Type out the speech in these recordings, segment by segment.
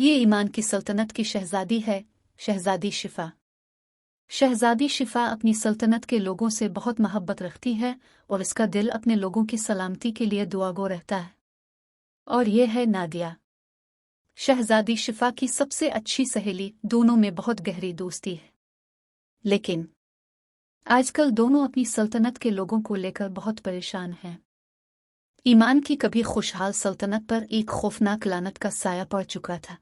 ये ईमान की सल्तनत की शहजादी है, शहजादी शिफा। शहजादी शिफा अपनी सल्तनत के लोगों से बहुत मोहब्बत रखती है और इसका दिल अपने लोगों की सलामती के लिए दुआगो रहता है। और ये है नादिया। शहजादी शिफा की सबसे अच्छी सहेली, दोनों में बहुत गहरी दोस्ती है। लेकिन आजकल दोनों अपनी सल्तनत के लोगों को लेकर बहुत परेशान हैं। ईमान की कभी खुशहाल सल्तनत पर एक खौफनाक लानत का साया पड़ चुका था।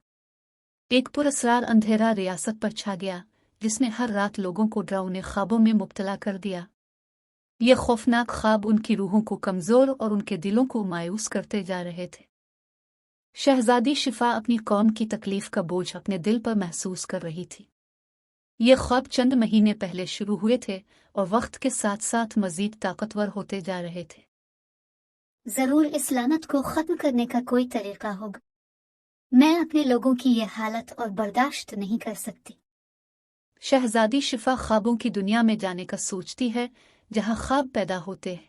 एक पुरअसरार अंधेरा रियासत पर छा गया, जिसने हर रात लोगों को डरावने ख्वाबों में मुब्तला कर दिया। ये खौफनाक ख्वाब उनकी रूहों को कमजोर और उनके दिलों को मायूस करते जा रहे थे। शहजादी शिफा अपनी कौम की तकलीफ का बोझ अपने दिल पर महसूस कर रही थी। ये ख्वाब चंद महीने पहले शुरू हुए थे और वक्त के साथ साथ मजीद ताकतवर होते जा रहे थे। जरूर इस लानत को खत्म करने का कोई तरीका होगा। मैं अपने लोगों की ये हालत और बर्दाश्त नहीं कर सकती। शहजादी शिफा ख्वाबों की दुनिया में जाने का सोचती है, जहां ख्वाब पैदा होते हैं।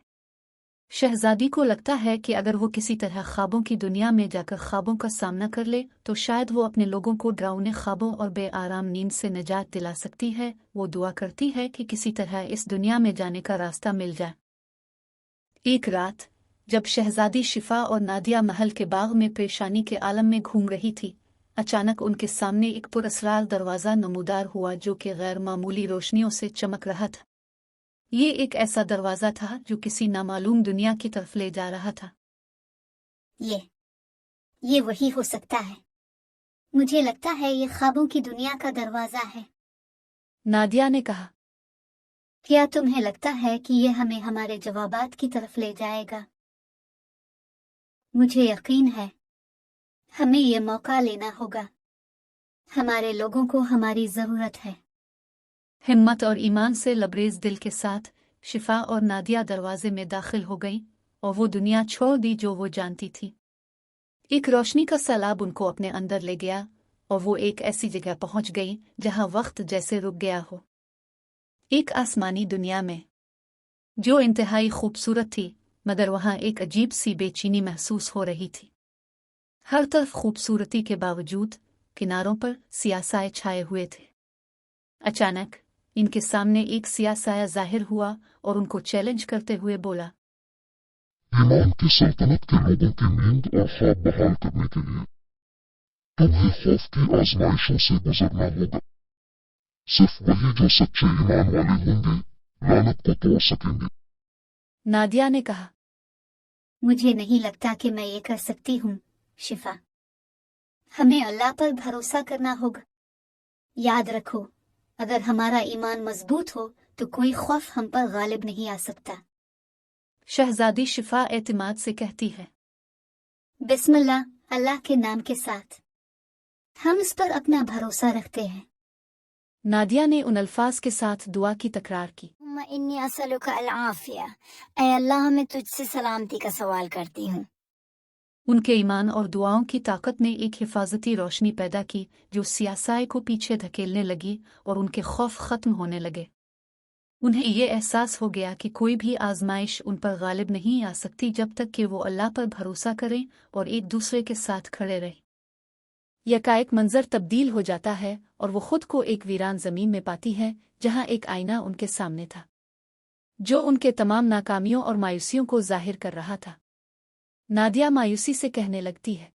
शहजादी को लगता है कि अगर वो किसी तरह ख्वाबों की दुनिया में जाकर ख्वाबों का सामना कर ले तो शायद वो अपने लोगों को डरावने ख्वाबों और बेआराम नींद से निजात दिला सकती है। वो दुआ करती है कि किसी तरह इस दुनिया में जाने का रास्ता मिल जाए। एक रात जब शहजादी शिफा और नादिया महल के बाग में परेशानी के आलम में घूम रही थी, अचानक उनके सामने एक पुरअसरार दरवाज़ा नमूदार हुआ जो कि गैर मामूली रोशनियों से चमक रहा था। ये एक ऐसा दरवाज़ा था जो किसी नामालूम दुनिया की तरफ ले जा रहा था। ये वही हो सकता है। मुझे लगता है ये ख्वाबों की दुनिया का दरवाजा है। नादिया ने कहा। क्या तुम्हें लगता है कि ये हमें हमारे जवाबात की तरफ ले जाएगा? मुझे यकीन है हमें ये मौका लेना होगा। हमारे लोगों को हमारी जरूरत है। हिम्मत और ईमान से लबरेज दिल के साथ शिफा और नादिया दरवाजे में दाखिल हो गईं और वो दुनिया छोड़ दी जो वो जानती थी। एक रोशनी का सैलाब उनको अपने अंदर ले गया और वो एक ऐसी जगह पहुंच गई जहां वक्त जैसे रुक गया हो। एक आसमानी दुनिया में जो इंतहाई खूबसूरत थी, मगर वहां एक अजीब सी बेचैनी महसूस हो रही थी। हर तरफ खूबसूरती के बावजूद किनारों पर सियासाए छाए हुए थे। अचानक इनके सामने एक सियासाया जाहिर हुआ और उनको चैलेंज करते हुए बोला, ईमान की सल्तनत के लोगों की नींद और ख्वाब बहाल करने के लिए तुम्हें खौफ की आजमाइशों से गुजरना होगा। सिर्फ वही जो सच्चे ईमान वाले होंगे लानत को तोड़ सकेंगे। नादिया ने कहा। मुझे नहीं लगता कि मैं ये कर सकती हूँ शिफा। हमें अल्लाह पर भरोसा करना होगा। याद रखो, अगर हमारा ईमान मजबूत हो तो कोई खौफ हम पर गालिब नहीं आ सकता। शहजादी शिफा एतमाद से कहती है। बिस्मिल्लाह, अल्लाह के नाम के साथ हम इस पर अपना भरोसा रखते हैं। नादिया ने उन अल्फाज के साथ दुआ की तकरार की। इन्नी असलुका अल आफिया, ऐ अल्लाह मैं तुझसे सलामती का सवाल करती हूँ। उनके ईमान और दुआओं की ताकत ने एक हिफाजती रोशनी पैदा की जो सियासाए को पीछे धकेलने लगी और उनके खौफ खत्म होने लगे। उन्हें ये एहसास हो गया कि कोई भी आजमाइश उन पर गालिब नहीं आ सकती जब तक कि वो अल्लाह पर भरोसा करें और एक दूसरे के साथ खड़े रहें। यकाएक मंजर तब्दील हो जाता है और वो खुद को एक वीरान जमीन में पाती है जहां एक आईना उनके सामने था जो उनके तमाम नाकामियों और मायूसियों को जाहिर कर रहा था। नादिया मायूसी से कहने लगती है,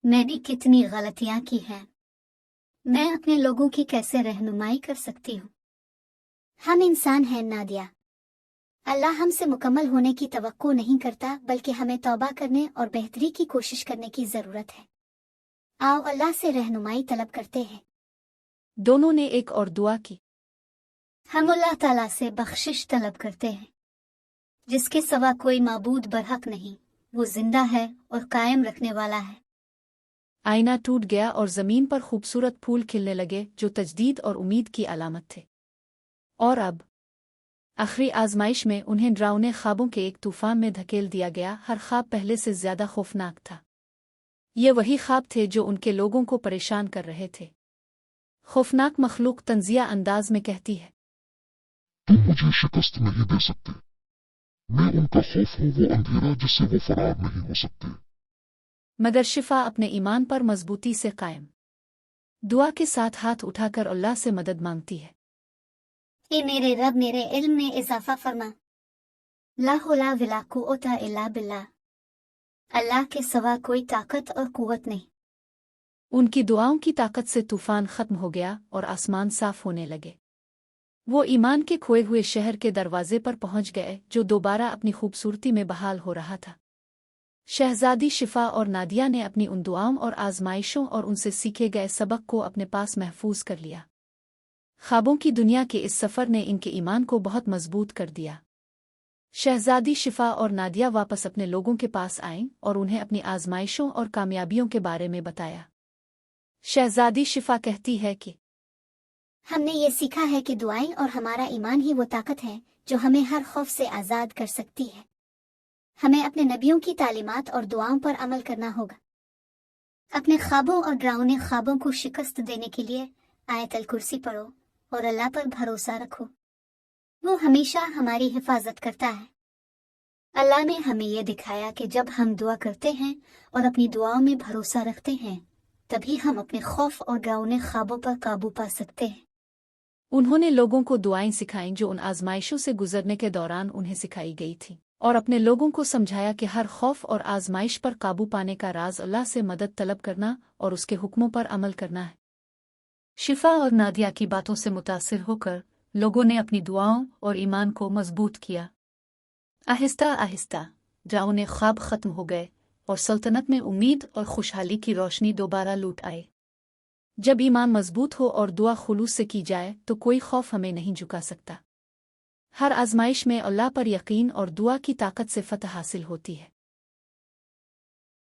मैंने कितनी गलतियां की हैं। मैं अपने लोगों की कैसे रहनुमाई कर सकती हूँ? हम इंसान हैं नादिया। अल्लाह हमसे मुकम्मल होने की तवक्को नहीं करता, बल्कि हमें तौबा करने और बेहतरी की कोशिश करने की जरूरत है। आओ अल्लाह से रहनुमाई तलब करते हैं। दोनों ने एक और दुआ की। हम अल्लाह ताला से बख्शिश तलब करते हैं, जिसके सिवा कोई माबूद बरहक नहीं। वो जिंदा है और कायम रखने वाला है। आईना टूट गया और जमीन पर खूबसूरत फूल खिलने लगे जो तजदीद और उम्मीद की अलामत थे। और अब आखिरी आजमाइश में उन्हें डरावने ख्वाबों के एक तूफान में धकेल दिया गया। हर ख्वाब पहले से ज्यादा खौफनाक था। ये वही ख्वाब थे जो उनके लोगों को परेशान कर रहे थे। खौफनाक मखलूक तंजिया अंदाज में कहती है, तुम मुझे शिकस्त नहीं दे सकते। मैं उनका खौफ हूँ, वो अंधेरा जिससे वो फरार नहीं हो सकते। मगर शिफा अपने ईमान पर मजबूती से कायम दुआ के साथ हाथ उठाकर अल्लाह से मदद मांगती है। ए मेरे रब, मेरे इल्म में इजाफा फरमा। ला हौला वला कुव्वता इल्ला बिल्लाह। अल्लाह के सिवा कोई ताकत और कुव्वत नहीं। उनकी दुआओं की ताकत से तूफान खत्म हो गया और आसमान साफ होने लगे। वो ईमान के खोए हुए शहर के दरवाजे पर पहुंच गए जो दोबारा अपनी खूबसूरती में बहाल हो रहा था। शहजादी शिफा और नादिया ने अपनी उन दुआओं और आजमाइशों और उनसे सीखे गए सबक को अपने पास महफूज कर लिया। ख्वाबों की दुनिया के इस सफ़र ने इनके ईमान को बहुत मजबूत कर दिया। शहजादी शिफा और नादिया वापस अपने लोगों के पास आईं और उन्हें अपनी आजमाइशों और कामयाबियों के बारे में बताया। शहजादी शिफा कहती है कि हमने ये सीखा है कि दुआएं और हमारा ईमान ही वो ताकत है जो हमें हर खौफ से आज़ाद कर सकती है। हमें अपने नबियों की तालीमात और दुआओं पर अमल करना होगा। अपने ख्वाबों और डरावने ख्वाबों को शिकस्त देने के लिए आयतल कुर्सी पढ़ो और अल्लाह पर भरोसा रखो। वो हमेशा हमारी हिफाजत करता है। अल्लाह ने हमें यह दिखाया कि जब हम दुआ करते हैं और अपनी दुआओं में भरोसा रखते हैं तभी हम अपने खौफ और डरावने ख्वाबों पर काबू पा सकते हैं। उन्होंने लोगों को दुआएं सिखाईं जो उन आजमाइशों से गुजरने के दौरान उन्हें सिखाई गई थी और अपने लोगों को समझाया कि हर खौफ और आजमाइश पर काबू पाने का राज अल्लाह से मदद तलब करना और उसके हुक्मों पर अमल करना है। शिफा और नादिया की बातों से मुतासिर होकर लोगों ने अपनी दुआओं और ईमान को मजबूत किया। आहिस्ता आहिस्ता डरावने ख्वाब खत्म हो गए और सल्तनत में उम्मीद और खुशहाली की रोशनी दोबारा लूट आए। जब ईमान मजबूत हो और दुआ खुलूस से की जाए तो कोई खौफ हमें नहीं झुका सकता। हर आजमाइश में अल्लाह पर यकीन और दुआ की ताकत से फतह हासिल होती है।